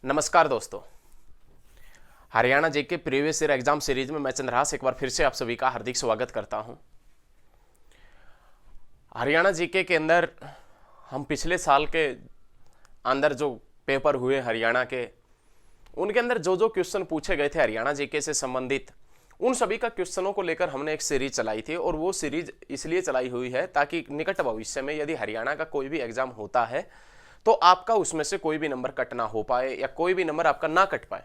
नमस्कार दोस्तों। हरियाणा जेके previous year exam series में मैं चंद्रहास एक बार फिर से आप सभी का हार्दिक स्वागत करता हूं। हरियाणा जीके के अंदर हम पिछले साल के अंदर जो पेपर हुए हरियाणा के, उनके अंदर जो जो क्वेश्चन पूछे गए थे हरियाणा जीके से संबंधित, उन सभी का क्वेश्चनों को लेकर हमने एक सीरीज चलाई थी। और वो सीरीज इसलिए चलाई हुई है ताकि निकट भविष्य में यदि हरियाणा का कोई भी एग्जाम होता है तो आपका उसमें से कोई भी नंबर कट ना हो पाए या कोई भी नंबर आपका ना कट पाए,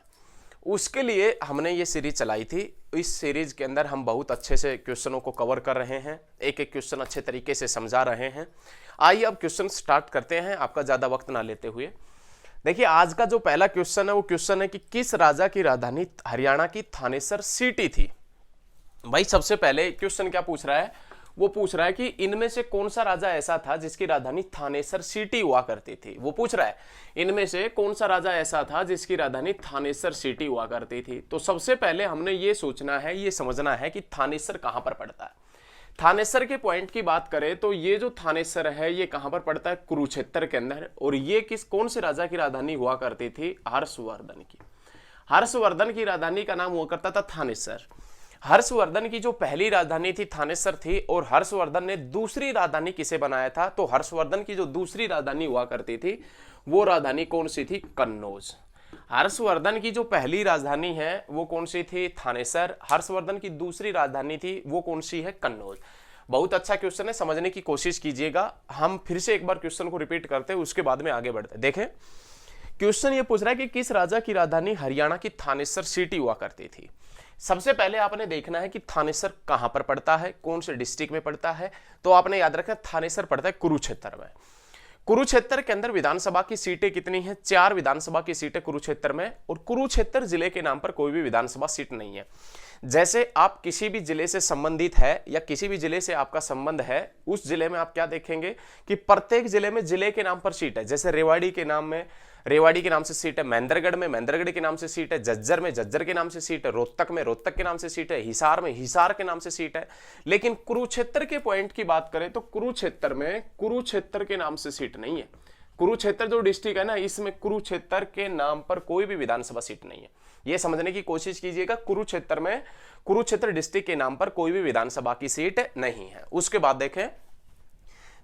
उसके लिए हमने ये सीरीज चलाई थी। इस सीरीज के अंदर हम बहुत अच्छे से क्वेश्चनों को कवर कर रहे हैं, एक एक क्वेश्चन अच्छे तरीके से समझा रहे हैं। आइए अब क्वेश्चन स्टार्ट करते हैं, आपका ज्यादा वक्त ना लेते हुए। देखिए, आज का जो पहला क्वेश्चन है वो क्वेश्चन है कि किस राजा की राजधानी हरियाणा की थानेसर सिटी थी। भाई सबसे पहले क्वेश्चन क्या पूछ रहा है, वो पूछ रहा है कि इनमें से कौन सा राजा ऐसा था जिसकी राजधानी थानेसर सिटी हुआ करती थी। वो पूछ रहा है इनमें से कौन सा राजा ऐसा था जिसकी राजधानी थानेसर सिटी हुआ करती थी। तो सबसे पहले हमने ये सोचना है, ये समझना है कि थानेसर कहां पर पड़ता है। थानेसर के पॉइंट की बात करें तो ये जो थानेसर है ये कहां पर पड़ता है, कुरुक्षेत्र के अंदर। और ये कौन से राजा की राजधानी हुआ करती थी, हर्षवर्धन की। हर्षवर्धन की राजधानी का नाम हुआ करता था थानेसर। हर्षवर्धन की जो पहली राजधानी थी थानेसर थी, और हर्षवर्धन ने दूसरी राजधानी किसे बनाया था, तो हर्षवर्धन की जो दूसरी राजधानी हुआ करती थी वो राजधानी कौन सी थी, कन्नौज। हर्षवर्धन की जो पहली राजधानी है वो कौन सी थी, थानेसर। हर्षवर्धन की दूसरी राजधानी थी वो कौन सी है, कन्नौज। बहुत अच्छा क्वेश्चन है, समझने की कोशिश कीजिएगा। हम फिर से एक बार क्वेश्चन को रिपीट करते हैं, उसके बाद में आगे बढ़ते हैं। देखें, क्वेश्चन ये पूछ रहा है कि किस राजा की राजधानी हरियाणा की थानेसर सिटी हुआ करती थी। सबसे पहले आपने देखना है कि थानेसर कहां पर पड़ता है, कौन से डिस्ट्रिक्ट में पड़ता है। तो आपने याद रखना थानेसर पड़ता है कुरुक्षेत्र में। कुरुक्षेत्र के अंदर विधानसभा की सीटें कितनी हैं, 4 विधानसभा की सीटें कुरुक्षेत्र में। और कुरुक्षेत्र जिले के नाम पर कोई भी विधानसभा सीट नहीं है। जैसे आप किसी भी जिले से संबंधित है या किसी भी जिले से आपका संबंध है, उस जिले में आप क्या देखेंगे कि प्रत्येक जिले में जिले के नाम पर सीट है। जैसे रेवाड़ी के नाम में रेवाड़ी के नाम से सीट है, महेंद्रगढ़ में महेंद्रगढ़ के नाम से सीट है, झज्जर में झज्जर के नाम से सीट है, रोहतक में रोहतक के नाम से सीट है, हिसार में हिसार के नाम से सीट है। लेकिन कुरुक्षेत्र के पॉइंट की बात करें तो कुरुक्षेत्र में कुरुक्षेत्र के नाम से सीट नहीं है। कुरुक्षेत्र जो डिस्ट्रिक्ट है ना, इसमें कुरुक्षेत्र के नाम पर कोई भी विधानसभा सीट नहीं है। यह समझने की कोशिश कीजिएगा, कुरुक्षेत्र में कुरुक्षेत्र डिस्ट्रिक्ट के नाम पर कोई भी विधानसभा की सीट नहीं है। उसके बाद देखें,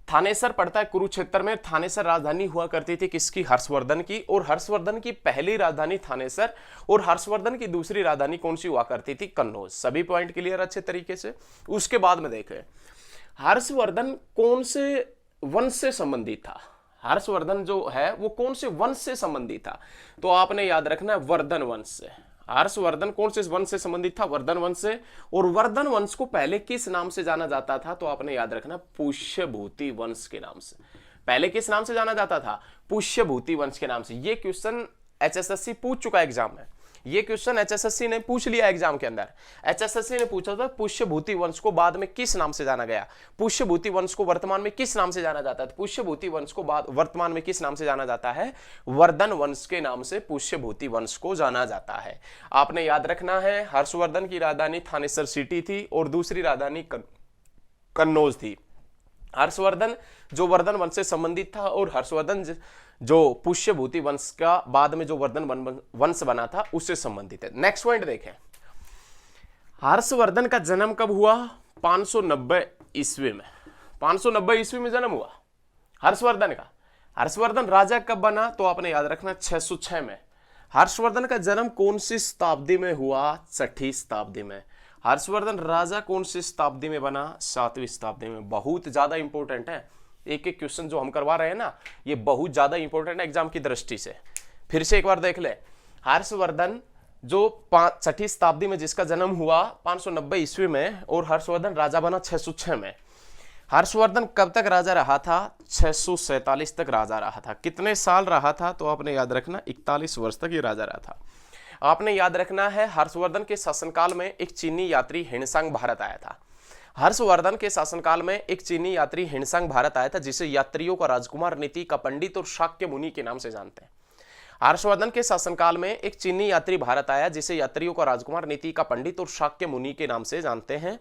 थानेसर पड़ता है कुरुक्षेत्र में। थानेसर राजधानी हुआ करती थी किसकी, हर्षवर्धन की। और हर्षवर्धन की पहली राजधानी थानेसर, और हर्षवर्धन की दूसरी राजधानी कौन सी हुआ करती थी, कन्नौज। सभी पॉइंट क्लियर अच्छे तरीके से। उसके बाद में देखें, हर्षवर्धन कौन से वंश से संबंधित था। हर्षवर्धन जो है वो कौन से वंश से संबंधित था, तो आपने याद रखना है वर्धन वंश से। हर्षवर्धन कौन से वंश से संबंधित था, वर्धन वंश से। और वर्धन वंश को पहले किस नाम से जाना जाता था, तो आपने याद रखना पुष्यभूति वंश के नाम से। पहले किस नाम से जाना जाता था, पुष्यभूति वंश के नाम से। ये क्वेश्चन एचएसएससी पूछ चुका एग्जाम में। ये क्वेश्चन एचएसएससी ने पूछ लिया एग्जाम के अंदर। एचएसएससी ने पूछा था पुष्यभूति वंश को बाद में किस नाम से जाना गया, पुष्यभूति वंश को वर्तमान में किस नाम से जाना जाता है। पुष्यभूति वंश को बाद वर्तमान में किस नाम से जाना जाता है, वर्धन वंश के नाम से पुष्यभूति वंश को जाना जाता है। आपने याद रखना है, हर्षवर्धन की राजधानी थानेसर सिटी थी और दूसरी राजधानी कन्नौज थी। हर्षवर्धन जो वर्धन वंश से संबंधित था, और हर्षवर्धन जो पुष्यभूति वंश का बाद में जो वर्धन वंश बना था उससे संबंधित है। नेक्स्ट पॉइंट देखें, हर्षवर्धन का जन्म कब हुआ, 590 ईस्वी में। 590 ईस्वी में जन्म हुआ हर्षवर्धन का। हर्षवर्धन राजा कब बना, तो आपने याद रखना 606 में। हर्षवर्धन का जन्म कौन सी शताब्दी में हुआ, 6ठी शताब्दी में। हर्षवर्धन राजा कौन सी शताब्दी में बना, 7वीं शताब्दी में। बहुत ज्यादा इंपॉर्टेंट है, एक एक क्वेश्चन जो हम करवा रहे हैं ना, ये बहुत ज्यादा इंपॉर्टेंट है एग्जाम की दृष्टि से। फिर से एक बार देख ले, हर्षवर्धन जो 6ठी शताब्दी में जिसका जन्म हुआ 590 ईस्वी में, और हर्षवर्धन राजा बना 606 में। हर्षवर्धन कब तक राजा रहा था, 647 तक राजा रहा था। कितने साल रहा था, तो आपने याद रखना 41 वर्ष तक ये राजा रहा था। आपने याद रखना है, हर्षवर्धन के शासनकाल में एक चीनी यात्री हिणसांग भारत आया था। हर्षवर्धन के शासनकाल में एक चीनी यात्री हिणसांग भारत आया था, जिसे यात्रियों का राजकुमार, नीति का पंडित और शाक्य मुनि के नाम से जानते हैं। हर्षवर्धन के शासनकाल में एक चीनी यात्री भारत आया, जिसे यात्रियों का राजकुमार, नीति का पंडित और शाक्य मुनि के नाम से जानते हैं।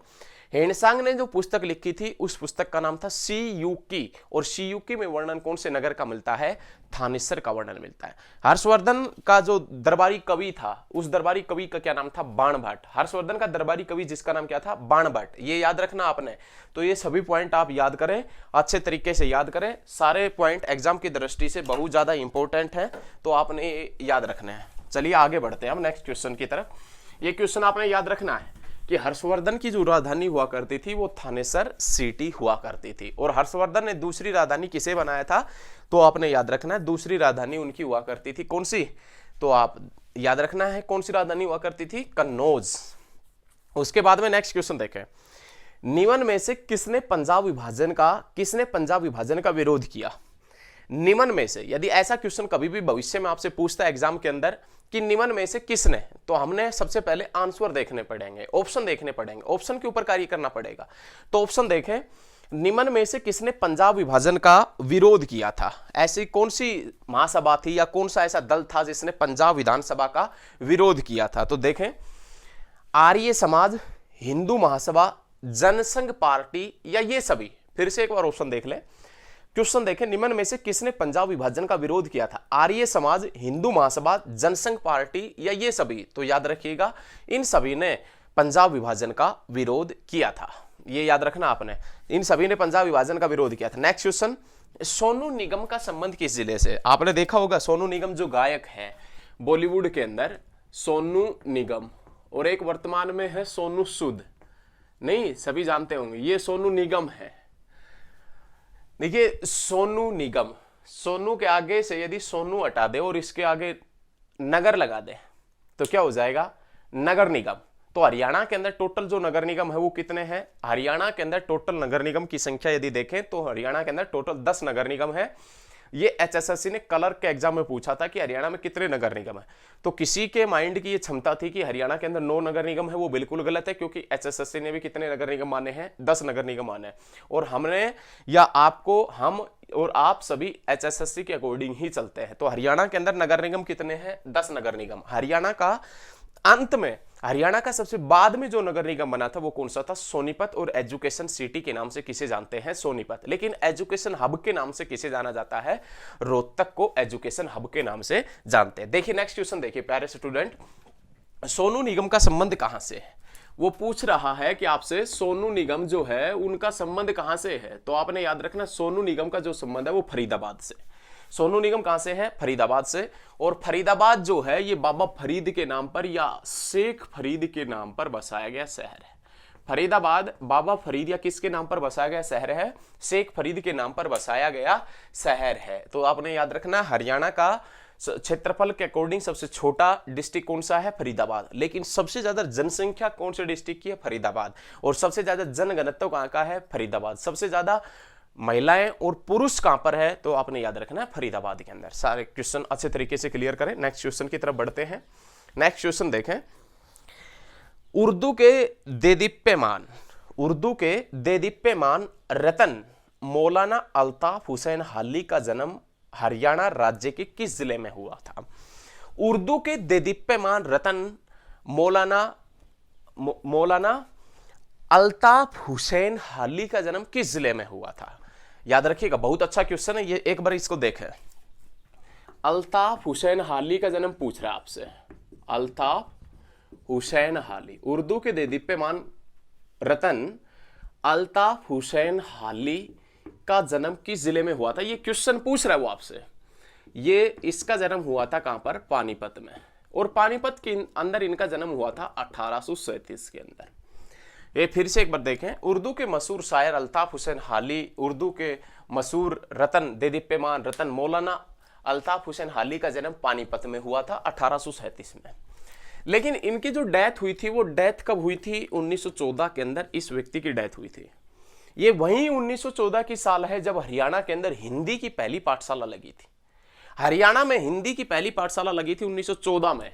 हेनसांग ने जो पुस्तक लिखी थी उस पुस्तक का नाम था सीयूकी, और सीयूकी में वर्णन कौन से नगर का मिलता है? थानेसर का वर्णन मिलता है। हर्षवर्धन का जो दरबारी कवि था, उस दरबारी कवि का क्या नाम था? बाणभट्ट। हर्षवर्धन का दरबारी कवि जिसका नाम क्या था? बाणभट्ट। ये याद रखना आपने। तो ये सभी पॉइंट आप याद करें, अच्छे तरीके से याद करें। सारे पॉइंट एग्जाम की दृष्टि से बहुत ज्यादा इंपॉर्टेंट है, तो आपने याद रखना है। चलिए आगे बढ़ते हैं हम नेक्स्ट क्वेश्चन की तरफ। ये क्वेश्चन आपने याद रखना है कि हर्षवर्धन की जो राजधानी हुआ करती थी वो थानेसर सिटी हुआ करती थी, और हर्षवर्धन ने दूसरी राजधानी किसे बनाया था? तो आपने याद रखना है दूसरी राजधानी उनकी हुआ करती थी कौन सी? तो आप याद रखना है कौन सी राजधानी हुआ करती थी? कन्नौज। उसके बाद में नेक्स्ट क्वेश्चन देखें, निम्न में से किसने पंजाब विभाजन का विरोध किया? निम्न में से, यदि ऐसा क्वेश्चन कभी भी भविष्य में आपसे पूछता है एग्जाम के अंदर कि निम्न में से किसने, तो हमने सबसे पहले आंसर देखने पड़ेंगे, ऑप्शन देखने पड़ेंगे, ऑप्शन के ऊपर कार्य करना पड़ेगा। तो ऑप्शन देखें, निम्न में से किसने पंजाब विभाजन का विरोध किया था? ऐसी कौन सी महासभा थी या कौन सा ऐसा दल था जिसने पंजाब विधानसभा का विरोध किया था? तो देखें, आर्य समाज, हिंदू महासभा, जनसंघ पार्टी, या ये सभी। फिर से एक बार ऑप्शन देख लें। क्वेश्चन देखें, निम्न में से किसने पंजाब विभाजन का विरोध किया था? आर्य समाज, हिंदू महासभा, जनसंघ पार्टी, या ये सभी? तो याद रखिएगा इन सभी ने पंजाब विभाजन का विरोध किया था। ये याद रखना आपने, इन सभी ने पंजाब विभाजन का विरोध किया था। नेक्स्ट क्वेश्चन, सोनू निगम का संबंध किस जिले से? आपने देखा होगा सोनू निगम जो गायक है बॉलीवुड के अंदर, सोनू निगम, और एक वर्तमान में है सोनू सूद, नहीं सभी जानते होंगे, ये सोनू निगम है। देखिए सोनू निगम, सोनू के आगे से यदि सोनू हटा दे और इसके आगे नगर लगा दे तो क्या हो जाएगा? नगर निगम। तो हरियाणा के अंदर टोटल जो नगर निगम है वो कितने हैं? हरियाणा के अंदर टोटल नगर निगम की संख्या यदि देखें तो हरियाणा के अंदर टोटल 10 नगर निगम है। ये एचएसएससी ने कलर के एग्जाम में पूछा था कि हरियाणा में कितने नगर निगम है, तो किसी के माइंड की ये क्षमता थी कि हरियाणा के अंदर 9 नगर निगम है, वो बिल्कुल गलत है, क्योंकि एचएसएससी ने भी कितने नगर निगम माने हैं? 10 नगर निगम माने हैं। और हमने या आपको, हम और आप सभी एचएसएससी के अकॉर्डिंग ही चलते हैं। तो हरियाणा के अंदर नगर निगम कितने हैं? 10 नगर निगम। हरियाणा का अंत में, हरियाणा का सबसे बाद में जो नगर निगम बना था वो कौन सा था? सोनीपत। और एजुकेशन सिटी के नाम से किसे जानते हैं? सोनीपत। लेकिन एजुकेशन हब के नाम से किसे जाना जाता है? रोहतक को एजुकेशन हब के नाम से जानते हैं। देखिए नेक्स्ट क्वेश्चन देखिए प्यारे स्टूडेंट, सोनू निगम का संबंध कहां से है? वो पूछ रहा है कि आपसे सोनू निगम जो है उनका संबंध कहां से है? तो आपने याद रखना सोनू निगम का जो संबंध है वो फरीदाबाद से। सोनू निगम कहां से है? फरीदाबाद से। और फरीदाबाद जो है ये बाबा फरीद के नाम पर या शेख फरीद के नाम पर बसाया गया शहर है। फरीदाबाद बाबा फरीद या किसके नाम पर बसाया गया शहर है? शेख फरीद के नाम पर बसाया गया शहर है। तो आपने याद रखना हरियाणा का क्षेत्रफल के अकॉर्डिंग सबसे छोटा डिस्ट्रिक्ट कौन सा है? फरीदाबाद। लेकिन सबसे ज्यादा जनसंख्या कौन से डिस्ट्रिक्ट की है? फरीदाबाद। और सबसे ज्यादा जनघनत्व कहां का है? फरीदाबाद। सबसे ज्यादा महिलाएं और पुरुष कहां पर है? तो आपने याद रखना है फरीदाबाद के अंदर। सारे क्वेश्चन अच्छे तरीके से क्लियर करें। नेक्स्ट क्वेश्चन की तरफ बढ़ते हैं। नेक्स्ट क्वेश्चन देखें, उर्दू के देदीप्यमान रतन मौलाना अल्ताफ हुसैन हाली का जन्म हरियाणा राज्य के किस जिले में हुआ था? उर्दू के देदीप्यमान रतन मौलाना अल्ताफ हुसैन हाली का जन्म किस जिले में हुआ था? याद रखिएगा, बहुत अच्छा क्वेश्चन है ये, एक बार इसको देखें। अल्ताफ हुसैन हाली का जन्म पूछ रहा है आपसे। अल्ताफ हुसैन हाली, उर्दू के देदीप्यमान रतन अल्ताफ हुसैन हाली का जन्म किस जिले में हुआ था? ये क्वेश्चन पूछ रहा है वो आपसे। ये इसका जन्म हुआ था कहां पर? पानीपत में। और पानीपत के अंदर इनका जन्म हुआ था 1837 के अंदर। ये फिर से एक बार देखें, उर्दू के मशहूर शायर अल्ताफ हुसैन हाली, उर्दू के मशहूर रतन देदीप्यमान रतन मौलाना अल्ताफ हुसैन हाली का जन्म पानीपत में हुआ था 1837 में। लेकिन इनकी जो डेथ हुई थी वो डेथ कब हुई थी? 1914 के अंदर इस व्यक्ति की डेथ हुई थी। ये वही 1914 की साल है जब हरियाणा के अंदर हिंदी की पहली पाठशाला लगी थी। हरियाणा में हिंदी की पहली पाठशाला लगी थी 1914 में।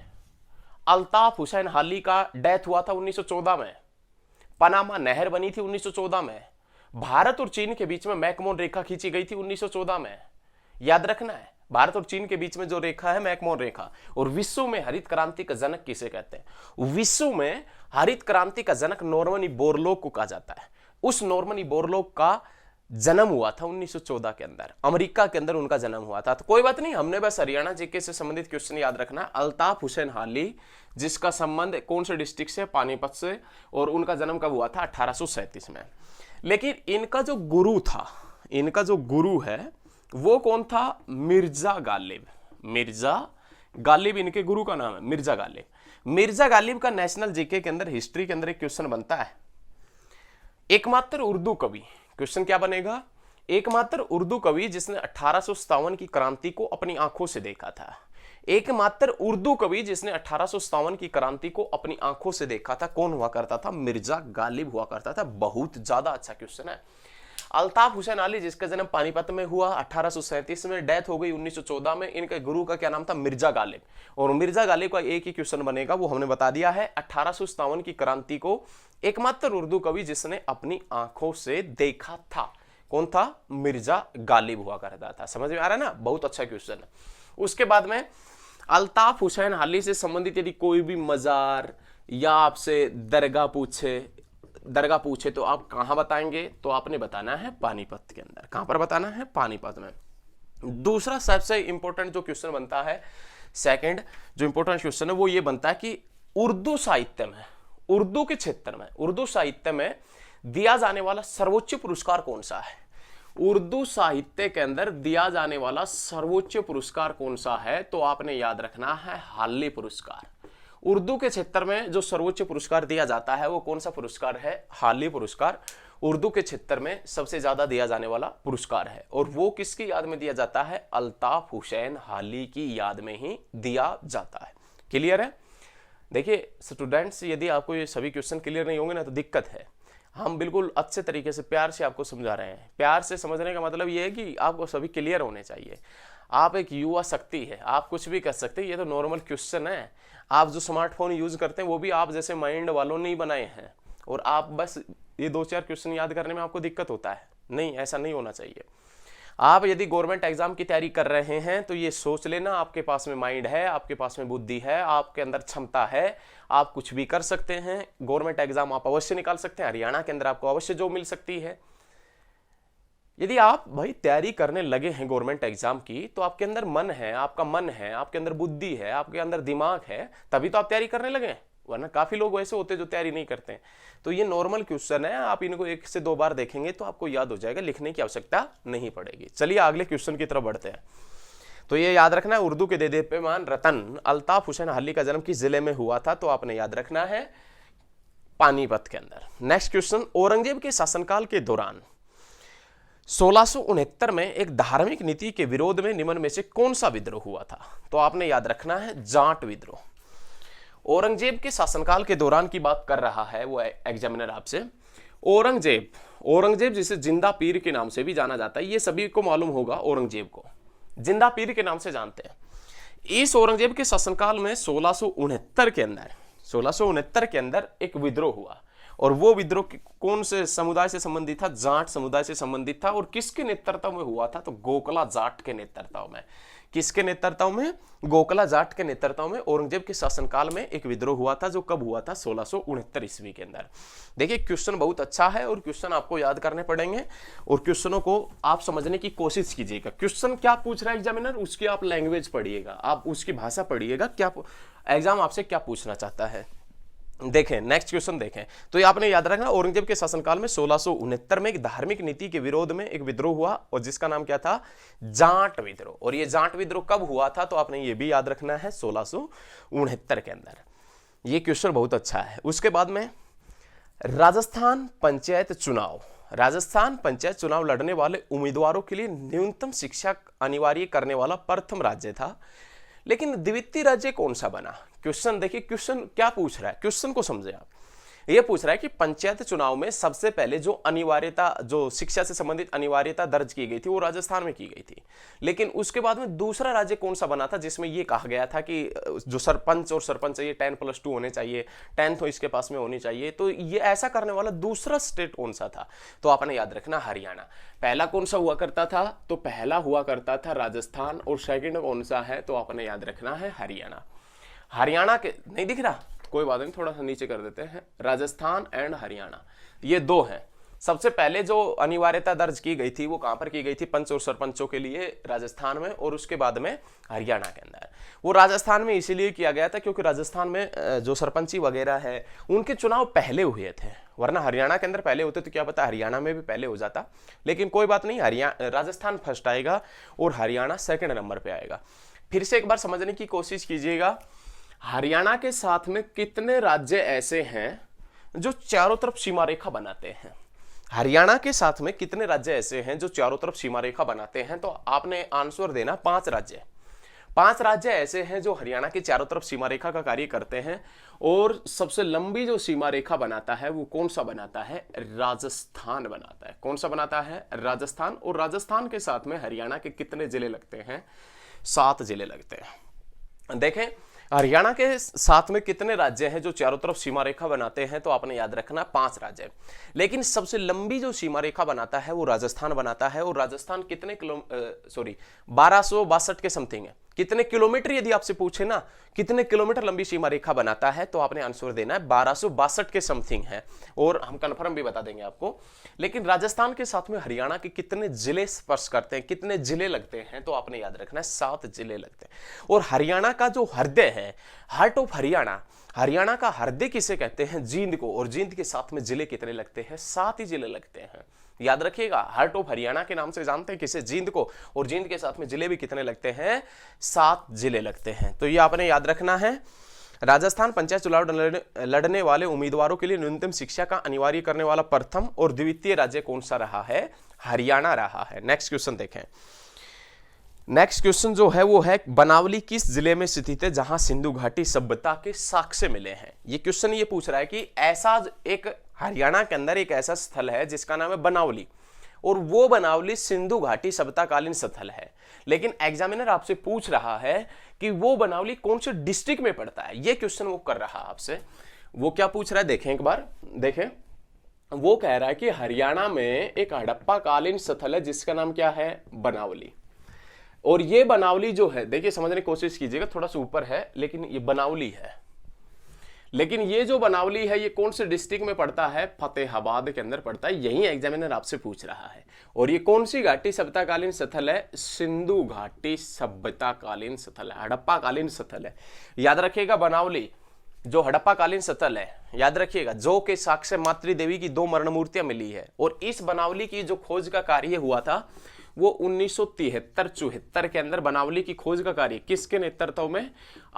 अल्ताफ हुसैन हाली का डेथ हुआ था 1914 में। पनामा नहर बनी थी 1914 में। भारत और चीन के बीच में मैकमोहन रेखा खींची गई थी 1914 में। याद रखना है, भारत और चीन के बीच में जो रेखा है मैकमोहन रेखा। और विश्व में हरित क्रांति का जनक किसे कहते हैं? विश्व में हरित क्रांति का जनक नॉर्मन बोरलॉग को कहा जाता है। उस नॉर्मन बोरलॉग का जन्म हुआ था 1914 के अंदर, अमेरिका के अंदर उनका जन्म हुआ था। तो कोई बात नहीं, हमने बस हरियाणा जीके से संबंधित क्वेश्चन याद रखना। अल्ताफ हुसैन हाली, जिसका संबंध कौन से डिस्ट्रिक्ट से? पानीपत से, और उनका जन्म कब हुआ था? 1837 में। लेकिन इनका जो गुरु था, इनका जो गुरु है वो कौन था? मिर्जा गालिब। मिर्जा गालिब इनके गुरु का नाम है, मिर्जा गालिब। मिर्जा गालिब का नेशनल जीके के अंदर, हिस्ट्री के अंदर एक क्वेश्चन बनता है, एकमात्र उर्दू कवि। क्वेश्चन क्या बनेगा? एकमात्र उर्दू कवि जिसने 1857 की क्रांति को अपनी आंखों से देखा था। एकमात्र उर्दू कवि जिसने 1857 की क्रांति को अपनी आंखों से देखा था, कौन हुआ करता था? मिर्जा गालिब हुआ करता था। बहुत ज्यादा अच्छा क्वेश्चन है। अल्ताफ हुसैन अली, जिसका जन्म पानीपत में हुआ 1837 में, डेथ हो गई 1914 में, इनके गुरु का क्या नाम था? मिर्जा गालिब। और मिर्जा गालिब का एक ही क्वेश्चन बनेगा, वो हमने बता दिया है। 1857 की क्रांति को एकमात्र उर्दू कवि जिसने अपनी आंखों से देखा था, कौन था? मिर्जा गालिब हुआ करता था। समझ में आ रहा है ना? बहुत अच्छा क्वेश्चन है। उसके बाद में अल्ताफ हुसैन अली से संबंधित यदि कोई भी मजार या आपसे दरगाह पूछे तो आप कहां बताएंगे? तो आपने बताना है पानीपत के अंदर। कहां पर बताना है? पानीपत में। दूसरा सबसे इंपॉर्टेंट जो क्वेश्चन बनता है, सेकंड जो इंपॉर्टेंट क्वेश्चन है वो ये बनता है कि उर्दू साहित्य में, उर्दू के क्षेत्र में, उर्दू साहित्य में दिया जाने वाला सर्वोच्च पुरस्कार कौन सा है? उर्दू साहित्य के अंदर दिया जाने वाला सर्वोच्च पुरस्कार कौन सा है? तो आपने याद रखना है हाली पुरस्कार। उर्दू के क्षेत्र में जो सर्वोच्च पुरस्कार दिया जाता है वो कौन सा पुरस्कार है? हाली पुरस्कार। उर्दू के क्षेत्र में सबसे ज्यादा दिया जाने वाला पुरस्कार है, और वो किसकी याद में दिया जाता है? अल्ताफ हुसैन हाली की याद में ही दिया जाता है। क्लियर है? देखिए स्टूडेंट्स, यदि आपको ये सभी क्वेश्चन क्लियर नहीं होंगे ना तो दिक्कत है। हम बिल्कुल अच्छे तरीके से प्यार से आपको समझा रहे हैं। प्यार से समझने का मतलब ये है कि आपको सभी क्लियर होने चाहिए। आप एक युवा शक्ति है, आप कुछ भी कर सकते हैं। ये तो नॉर्मल क्वेश्चन है। आप जो स्मार्टफोन यूज करते हैं वो भी आप जैसे माइंड वालों ने ही बनाए हैं, और आप बस ये 2-4 क्वेश्चन याद करने में आपको दिक्कत होता है। नहीं, ऐसा नहीं होना चाहिए। आप यदि गवर्नमेंट एग्जाम की तैयारी कर रहे हैं तो ये सोच लेना, आपके पास में माइंड है, आपके पास में बुद्धि है, आपके अंदर क्षमता है, आप कुछ भी कर सकते हैं। गवर्नमेंट एग्जाम आप अवश्य निकाल सकते हैं। हरियाणा के अंदर आपको अवश्य जॉब मिल सकती है। यदि आप भाई तैयारी करने लगे हैं गवर्नमेंट एग्जाम की, तो आपके अंदर मन है, आपका मन है, आपके अंदर बुद्धि है, आपके अंदर दिमाग है, तभी तो आप तैयारी करने लगे हैं। वरना काफी लोग वैसे होते हैं जो तैयारी नहीं करते हैं। तो ये नॉर्मल क्वेश्चन है, आप इनको 1 से 2 बार देखेंगे तो आपको याद हो जाएगा, लिखने की आवश्यकता नहीं पड़ेगी। चलिए अगले क्वेश्चन की तरफ बढ़ते हैं। तो ये याद रखना है, उर्दू के देदीप्यमान रतन अल्ताफ हुसैन अली का जन्म किस जिले में हुआ था? तो आपने याद रखना है पानीपत के अंदर। नेक्स्ट क्वेश्चन, औरंगजेब के शासनकाल के दौरान 1669 में एक धार्मिक नीति के विरोध में निम्न में से कौन सा विद्रोह हुआ था? तो आपने याद रखना है जाट विद्रोह। औरंगजेब के शासनकाल के दौरान की बात कर रहा है वो एग्जामिनर आपसे। औरंगजेब जिसे जिंदा पीर के नाम से भी जाना जाता है, ये सभी को मालूम होगा। औरंगजेब को जिंदा पीर के नाम से जानते हैं। इस औरंगजेब के शासनकाल में 1669 के अंदर एक विद्रोह हुआ, और वो विद्रोह कौन से समुदाय से संबंधित था? जाट समुदाय से संबंधित था। और किसके नेतृत्व में हुआ था? तो गोकला जाट के नेतृत्व में। किसके नेतृत्व में? गोकला जाट के नेतृत्व में औरंगजेब के शासनकाल में एक विद्रोह हुआ था, जो कब हुआ था? 1669 ईस्वी के अंदर। देखिए क्वेश्चन बहुत अच्छा है, और क्वेश्चन आपको याद करने पड़ेंगे, और क्वेश्चनों को आप समझने की कोशिश कीजिएगा। क्वेश्चन क्या पूछ रहा है एग्जामिनर, उसकी आप लैंग्वेज पढ़िएगा, आप उसकी भाषा पढ़िएगा, क्या एग्जाम आपसे क्या पूछना चाहता है। देखें नेक्स्ट क्वेश्चन देखें। तो ये आपने याद रखना, औरंगजेब के शासनकाल में 1669 में एक धार्मिक नीति के विरोध में एक विद्रोह हुआ, और जिसका नाम क्या था? जाट विद्रोह। और ये जाट विद्रोह कब हुआ था? तो आपने ये भी याद रखना है 1669 के अंदर। ये क्वेश्चन बहुत अच्छा है। उसके बाद में राजस्थान पंचायत चुनाव लड़ने वाले उम्मीदवारों के लिए न्यूनतम शिक्षा अनिवार्य करने वाला प्रथम राज्य था, लेकिन द्वितीय राज्य कौन सा बना? क्वेश्चन देखिए, क्वेश्चन क्या पूछ रहा है, क्वेश्चन को समझे आप। ये पूछ रहा है कि पंचायत चुनाव में सबसे पहले जो अनिवार्यता, जो शिक्षा से संबंधित अनिवार्यता दर्ज की गई थी वो राजस्थान में की गई थी, लेकिन उसके बाद में दूसरा राज्य कौन सा बना था जिसमें ये कहा गया था कि जो सरपंच और सरपंच ये 10+2 होने चाहिए, 10 तो इसके पास में होनी चाहिए, तो ये ऐसा करने वाला दूसरा स्टेट कौन सा था? तो आपने याद रखना हरियाणा। पहला कौन सा हुआ करता था? तो पहला हुआ करता था राजस्थान, और सेकंड कौन सा है? तो आपने याद रखना है हरियाणा। हरियाणा के नहीं दिख रहा, कोई बात नहीं, थोड़ा सा नीचे कर देते हैं। राजस्थान एंड हरियाणा ये दो हैं। सबसे पहले जो अनिवार्यता दर्ज की गई थी वो कहां पर की गई थी? पंच और सरपंचों के लिए राजस्थान में, और उसके बाद में हरियाणा के अंदर। वो राजस्थान में इसीलिए किया गया था क्योंकि राजस्थान में जो सरपंची वगैरह है उनके चुनाव पहले हुए थे, वरना हरियाणा के अंदर पहले होते तो क्या पता हरियाणा में भी पहले हो जाता। लेकिन कोई बात नहीं, राजस्थान फर्स्ट आएगा और हरियाणा सेकंड नंबर पे आएगा। फिर से एक बार समझने की कोशिश कीजिएगा, हरियाणा के साथ में कितने राज्य ऐसे हैं जो चारों तरफ सीमा रेखा बनाते हैं? हरियाणा के साथ में कितने राज्य ऐसे हैं जो चारों तरफ सीमा रेखा बनाते हैं? तो आपने आंसर देना 5 राज्य। 5 राज्य ऐसे हैं जो हरियाणा के चारों तरफ सीमा रेखा का कार्य करते हैं, और सबसे लंबी जो सीमा रेखा बनाता है वो कौन सा बनाता है? राजस्थान बनाता है। कौन सा बनाता है? राजस्थान। और राजस्थान के साथ में हरियाणा के कितने जिले लगते हैं? 7 जिले लगते हैं। देखें हरियाणा के साथ में कितने राज्य हैं जो चारों तरफ सीमा रेखा बनाते हैं? तो आपने याद रखना 5 राज्य। लेकिन सबसे लंबी जो सीमा रेखा बनाता है वो राजस्थान बनाता है, और राजस्थान कितने 1262 के समथिंग है। कितने किलोमीटर, यदि आपसे पूछे ना कितने किलोमीटर लंबी सीमा रेखा बनाता है, तो आपने आंसर देना है 1262 के समथिंग है, और हम कंफर्म भी बता देंगे आपको। लेकिन राजस्थान के साथ में हरियाणा के कितने जिले स्पर्श करते हैं, कितने जिले लगते हैं? तो आपने याद रखना है 7 जिले लगते हैं। और हरियाणा का जो हृदय है, हार्ट ऑफ हरियाणा, हरियाणा का हृदय किसे कहते हैं? जींद को। और जींद के साथ में जिले कितने लगते हैं? 7 ही जिले लगते हैं। याद रखिएगा, हार्ट ऑफ हरियाणा के नाम से जानते हैं किसे? जींद को। और जींद के साथ में जिले भी कितने लगते हैं? 7 जिले लगते हैं। तो ये आपने याद रखना है। राजस्थान पंचायत चुनाव लड़ने वाले उम्मीदवारों के लिए न्यूनतम शिक्षा का अनिवार्य करने वाला प्रथम और द्वितीय राज्य कौन सा रहा है? हरियाणा रहा है। नेक्स्ट क्वेश्चन देखें। नेक्स्ट क्वेश्चन जो है वो है, बनावली किस जिले में स्थित है जहां सिंधु घाटी सभ्यता के साक्ष्य मिले हैं? ये क्वेश्चन ये पूछ रहा है कि ऐसा एक हरियाणा के अंदर एक ऐसा स्थल है जिसका नाम है बनावली, और वो बनावली सिंधु घाटी सभ्यताकालीन स्थल है। लेकिन एग्जामिनर आपसे पूछ रहा है कि वो बनावली कौन से डिस्ट्रिक्ट में पड़ता है। ये क्वेश्चन वो कर रहा है आपसे। वो क्या पूछ रहा है देखें एक बार, देखें। वो कह रहा है कि हरियाणा में एक हड़प्पा कालीन स्थल है जिसका नाम क्या है? बनावली। और ये बनावली जो है, देखिए समझने की कोशिश कीजिएगा, थोड़ा सा ऊपर है लेकिन ये बनावली है। लेकिन ये जो बनावली है ये कौन से डिस्ट्रिक्ट में पड़ता है? फतेहाबाद के अंदर पड़ता है। यही एग्जामिनर आपसे पूछ रहा है। और ये कौन सी घाटी सभ्यताकालीन स्थल है? सिंधु घाटी सभ्यताकालीन स्थल है, हड़प्पा कालीन स्थल है। याद रखिएगा, बनावली जो हड़प्पा कालीन स्थल है, याद रखिएगा, जो के साक्ष्य मातृ देवी की 2 मरण मूर्तियां मिली है। और इस बनावली की जो खोज का कार्य हुआ था वो 1973-74 के अंदर बनावली की खोज का कार्य किसके नेतृत्व में?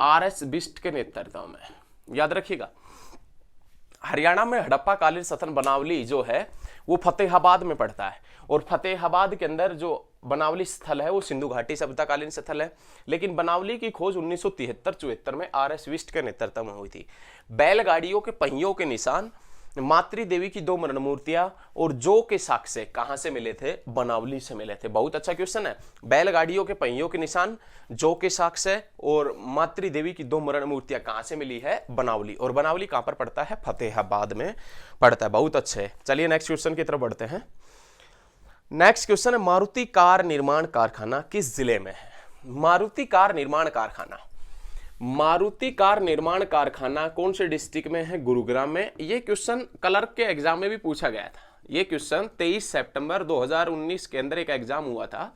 RS बिष्ट के नेतृत्व में। याद रखिएगा, हरियाणा में हड़प्पा कालीन स्थल बनावली जो है वो फतेहाबाद में पड़ता है, और फतेहाबाद के अंदर जो बनावली स्थल है वो सिंधु घाटी सभ्यताकालीन स्थल है। लेकिन बनावली की खोज 1973-74 में RS बिष्ट के नेतृत्व में हुई थी। बैलगाड़ियों के पहियों के निशान, मातृ देवी की 2 मरण मूर्तियां और जो के साक्ष्य कहां से मिले थे? बनावली से मिले थे। बहुत अच्छा क्वेश्चन है। बैलगाड़ियों के पहियों के निशान, जो के साक्ष्य और मातृ देवी की 2 मरण मूर्तियां कहां से मिली है? बनावली। और बनावली कहां पर पड़ता है? फतेहाबाद में पड़ता है। बहुत अच्छे। चलिए नेक्स्ट क्वेश्चन की तरफ बढ़ते हैं। नेक्स्ट क्वेश्चन है, मारुति कार निर्माण कारखाना किस जिले में है? मारुति कार निर्माण कारखाना, मारुति कार निर्माण कारखाना कौन से डिस्ट्रिक्ट में है? गुरुग्राम में। ये क्वेश्चन क्लर्क के एग्जाम में भी पूछा गया था। ये क्वेश्चन 23 सितंबर 2019 के अंदर एक एग्जाम हुआ था,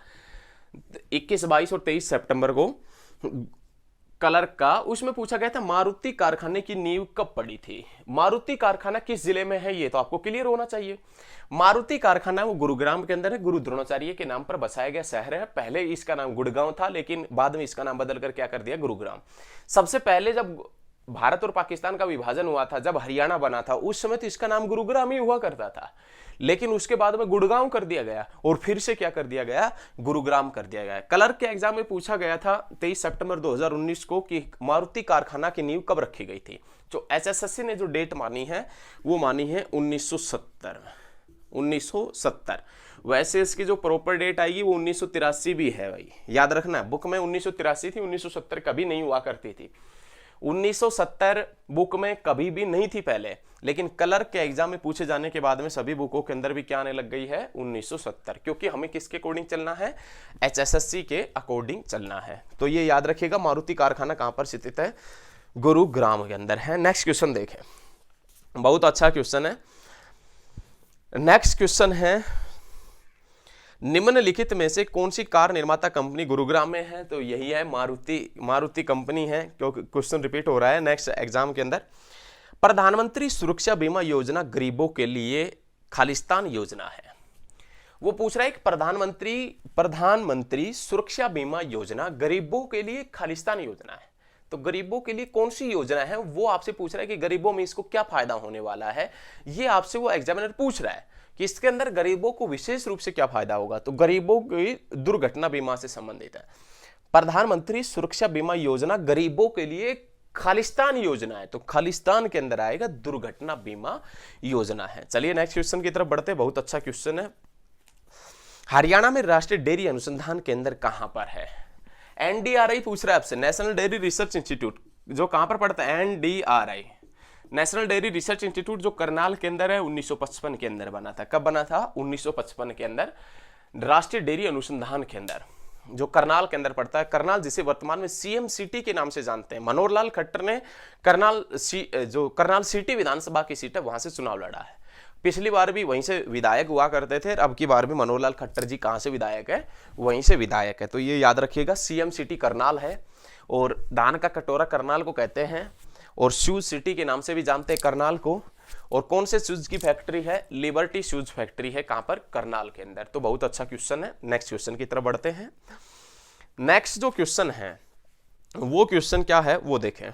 21, 22 और 23 सितंबर को क्लर्क का। उसमें पूछा गया था मारुति कारखाने की नींव कब पड़ी थी? मारुति कारखाना किस जिले में है? ये तो आपको क्लियर होना चाहिए। मारुति कारखाना वो गुरुग्राम के अंदर है। गुरु द्रोणाचार्य के नाम पर बसाया गया शहर है। पहले इसका नाम गुड़गांव था, लेकिन बाद में इसका नाम बदल कर क्या कर दिया? गुरुग्राम। सबसे पहले जब भारत और पाकिस्तान का विभाजन हुआ था, जब हरियाणा बना था, उस समय तो इसका नाम गुरुग्राम ही हुआ करता था, लेकिन उसके बाद में गुड़गांव कर दिया गया और फिर से क्या कर दिया गया, गुरुग्राम कर दिया गया। क्लर्क के एग्जाम में पूछा गया था 23 सितंबर 2019 को कि मारुति कारखाना की नींव कब रखी गई थी। जो एचएसएससी ने जो डेट मानी है वो मानी है 1970। वैसे इसकी जो प्रॉपर डेट आएगी वो 1983 भी है भाई, याद रखना, बुक में 1983 थी, 1970 कभी नहीं हुआ करती थी। 1970 बुक में कभी भी नहीं थी पहले, लेकिन क्लर्क के एग्जाम में पूछे जाने के बाद में सभी बुकों के अंदर भी क्या आने लग गई है, 1970, क्योंकि हमें किसके अकॉर्डिंग चलना है, एचएसएससी के अकॉर्डिंग चलना है। तो ये याद रखिएगा, मारुति कारखाना कहां पर स्थित है, गुरुग्राम के अंदर है। नेक्स्ट क्वेश्चन देखें, बहुत अच्छा क्वेश्चन है। नेक्स्ट क्वेश्चन है, निम्नलिखित में से कौन सी कार निर्माता कंपनी गुरुग्राम में है, तो यही है मारुति कंपनी है, क्योंकि क्वेश्चन रिपीट हो रहा है नेक्स्ट एग्जाम के अंदर। प्रधानमंत्री सुरक्षा बीमा योजना गरीबों के लिए खालिस्तान योजना है। वो पूछ रहा है कि प्रधानमंत्री सुरक्षा बीमा योजना गरीबों के लिए खालिस्तान योजना है, तो गरीबों के लिए कौन सी योजना है, वो आपसे पूछ रहा है कि गरीबों में इसको क्या फायदा होने वाला है, ये आपसे वो एग्जामिनर पूछ रहा है कि इसके अंदर गरीबों को विशेष रूप से क्या फायदा होगा। तो गरीबों की दुर्घटना बीमा से संबंधित है। प्रधानमंत्री सुरक्षा बीमा योजना गरीबों के लिए खालिस्तान योजना है, तो खालिस्तान के अंदर आएगा दुर्घटना बीमा योजना है। चलिए नेक्स्ट क्वेश्चन की तरफ बढ़ते, बहुत अच्छा क्वेश्चन है। हरियाणा में राष्ट्रीय डेयरी अनुसंधान केंद्र कहां पर है, एनडीआरआई पूछ रहा है आपसे, नेशनल डेयरी रिसर्च इंस्टीट्यूट, जो कहां पर पड़ता है, NDRI, national dairy research institute, जो करनाल के अंदर है, 1955 के अंदर बना था। कब बना था, 1955 के अंदर, राष्ट्रीय डेयरी अनुसंधान केंद्र जो करनाल के अंदर पड़ता है। करनाल जिसे वर्तमान में सीएम सिटी के नाम से जानते हैं, मनोहर लाल खट्टर ने करनाल सिटी विधानसभा की सीट है वहां से चुनाव लड़ा है। पिछली बार भी वहीं से विधायक हुआ करते थे, अब की बार भी मनोहर लाल खट्टर जी कहां से विधायक है, वहीं से विधायक है। तो ये याद रखिएगा, सीएम सिटी करनाल है, और धान का कटोरा करनाल को कहते हैं, और शूज सिटी के नाम से भी जानते हैं करनाल को। और कौन से शूज की फैक्ट्री है, लिबर्टी शूज फैक्ट्री है, कहां पर, करनाल के अंदर। तो बहुत अच्छा क्वेश्चन है। नेक्स्ट क्वेश्चन की तरफ बढ़ते हैं। नेक्स्ट जो क्वेश्चन है वो क्वेश्चन क्या है वो देखें।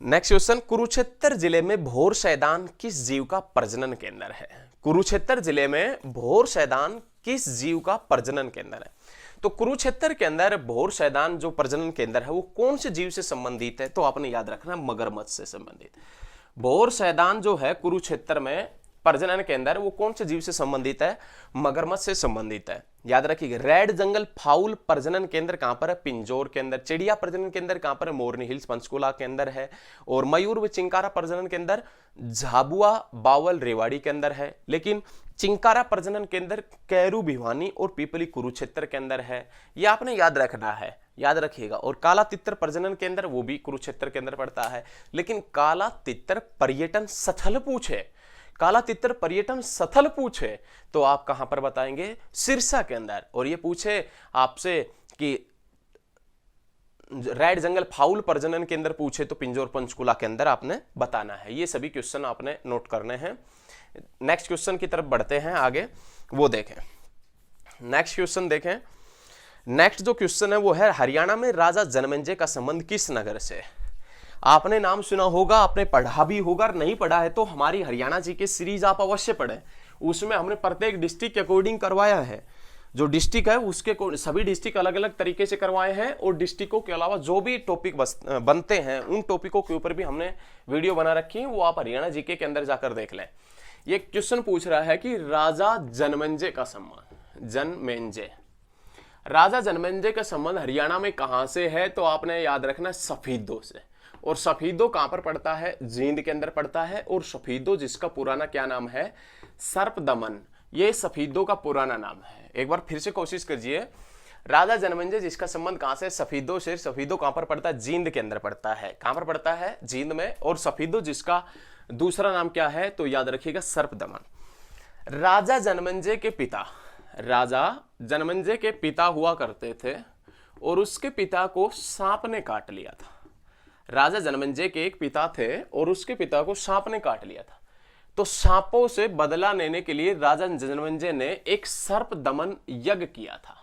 नेक्स्ट क्वेश्चन, कुरुक्षेत्र जिले में भोर सैदान किस जीव का प्रजनन केंद्र है। कुरुक्षेत्र जिले में भोर सैदान किस जीव का प्रजनन केंद्र है। तो कुरुक्षेत्र के अंदर भोर सैदान जो प्रजनन केंद्र है वो कौन से जीव से संबंधित है, तो आपने याद रखना, मगरमच्छ से संबंधित। भोर सैदान जो है कुरुक्षेत्र में प्रजनन केंद्र, वो कौन से जीव से संबंधित है, मगरमच्छ से संबंधित है। याद रखिएगा, रेड जंगल फाउल प्रजनन केंद्र कहां पर है, पिंजौर के अंदर। चिड़िया प्रजनन केंद्र कहां पर है, मोरनी हिल्स पंचकुला के अंदर है। और मयूर व चिंकारा प्रजनन केंद्र झाबुआ बावल रेवाड़ी के अंदर है। लेकिन चिंकारा प्रजनन केंद्र कैरू भिवानी और पीपली कुरुक्षेत्र के अंदर है, ये आपने याद रखना है, याद रखिएगा। और काला तितर प्रजनन केंद्र वो भी कुरुक्षेत्र के अंदर पड़ता है। लेकिन काला तितर पर्यटन स्थल पूछे, काला तितर पर्यटन स्थल पूछे तो आप कहां पर बताएंगे, सिरसा के अंदर। और ये पूछे आपसे कि रेड जंगल फाउल प्रजनन केंद्र पूछे तो पिंजौर पंचकुला के अंदर आपने बताना है। ये सभी क्वेश्चन आपने नोट करने हैं। नेक्स्ट क्वेश्चन की तरफ बढ़ते हैं आगे, वो देखें। नेक्स्ट क्वेश्चन देखें। नेक्स्ट जो क्वेश्चन है वो है, हरियाणा में राजा जनमेजय का संबंध किस नगर से। आपने नाम सुना होगा, आपने पढ़ा भी होगा, नहीं पढ़ा है तो हमारी हरियाणा जी के सीरीज आप अवश्य पढ़ें, उसमें हमने प्रत्येक डिस्ट्रिक्ट के अकॉर्डिंग करवाया है। जो डिस्ट्रिक्ट है उसके सभी डिस्ट्रिक्ट अलग अलग तरीके से करवाए हैं, और डिस्ट्रिक्टों के अलावा जो भी टॉपिक बनते हैं उन टॉपिकों के ऊपर भी हमने वीडियो बना रखी है, वो आप हरियाणा जीके के अंदर जाकर देख लें। ये क्वेश्चन पूछ रहा है कि राजा जनमेजय का संबंध, जनमेजय, राजा जनमेजय का संबंध हरियाणा में कहां से है, तो आपने याद रखना सफीदों से। और सफीदो कहां पर पड़ता है, जींद के अंदर पड़ता है। और सफीदो जिसका पुराना क्या नाम है, सर्पदमन, ये सफीदो का पुराना नाम है। एक बार फिर से कोशिश कीजिए, राजा जनमेजय जिसका संबंध कहां से, सफीदो से। सफीदो कहां पर पड़ता है, जींद के अंदर पड़ता है। कहां पर पड़ता है, जींद में। और सफीदो जिसका दूसरा नाम क्या है, तो याद रखिएगा सर्पदमन। राजा जनमेजय के पिता, राजा जनमेजय के पिता हुआ करते थे, और उसके पिता को सांप ने काट लिया था। राजा जनमेजय के एक पिता थे और उसके पिता को सांप ने काट लिया था। तो सांपों से बदला लेने के लिए राजा जनमेजय ने एक सर्प दमन यज्ञ किया था।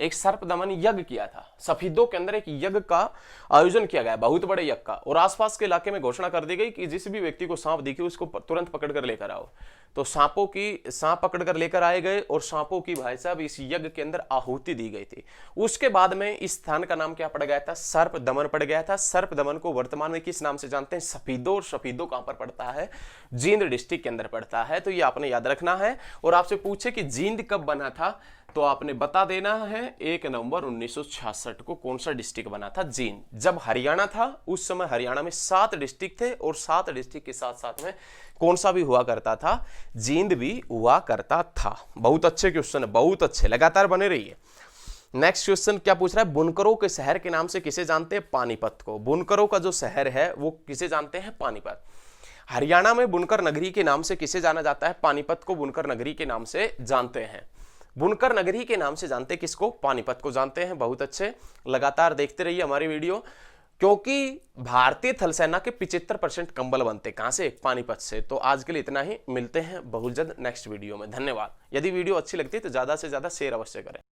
एक सर्प दमन यज्ञ किया था। सफीदों के अंदर एक यज्ञ का आयोजन किया गया, बहुत बड़े यज्ञ का, और आसपास के इलाके में घोषणा कर दी गई कि जिस भी व्यक्ति को सांप दिखे उसको तुरंत पकड़ कर लेकर आओ। तो सांप पकड़ कर लेकर आए गए और सांपों की भाई साहब इस यज्ञ के अंदर आहुति दी गई थी। उसके बाद में इस स्थान का नाम क्या पड़ गया था? सर्प दमन पड़ गया था। सर्प दमन को वर्तमान में किस नाम से जानते हैं? सफीदो। और सफीदो कहां पर पड़ता है? जींद डिस्ट्रिक्ट के अंदर पड़ता है। तो ये आपने याद रखना है। और आपसे पूछे कि जींद कब बना था, तो आपने बता देना है 1 नवंबर 1966 को कौन सा डिस्ट्रिक्ट बना था? जींद। जब हरियाणा था उस समय हरियाणा में 7 डिस्ट्रिक्ट थे और 7 डिस्ट्रिक्ट के साथ साथ में कौन सा भी हुआ करता था? जींद भी हुआ करता था। बहुत अच्छे क्वेश्चन है, बहुत अच्छे, लगातार बने रहिए। नेक्स्ट क्वेश्चन क्या पूछ रहा है? बुनकरों के शहर के नाम से किसे जानते हैं? पानीपत को। बुनकरों का जो शहर है वो किसे जानते हैं? पानीपत। हरियाणा में बुनकर नगरी के नाम से किसे जाना जाता है? पानीपत को बुनकर नगरी के नाम से जानते हैं। बुनकर नगरी के नाम से जानते किसको? पानीपत को जानते हैं। बहुत अच्छे, लगातार देखते रहिए हमारी वीडियो, क्योंकि भारतीय थल सेना के 75% कंबल बनते कहां से? पानीपत से। तो आज के लिए इतना ही, मिलते हैं बहुत जल्द नेक्स्ट वीडियो में। धन्यवाद। यदि वीडियो अच्छी लगती है तो ज्यादा से ज्यादा शेयर अवश्य करें।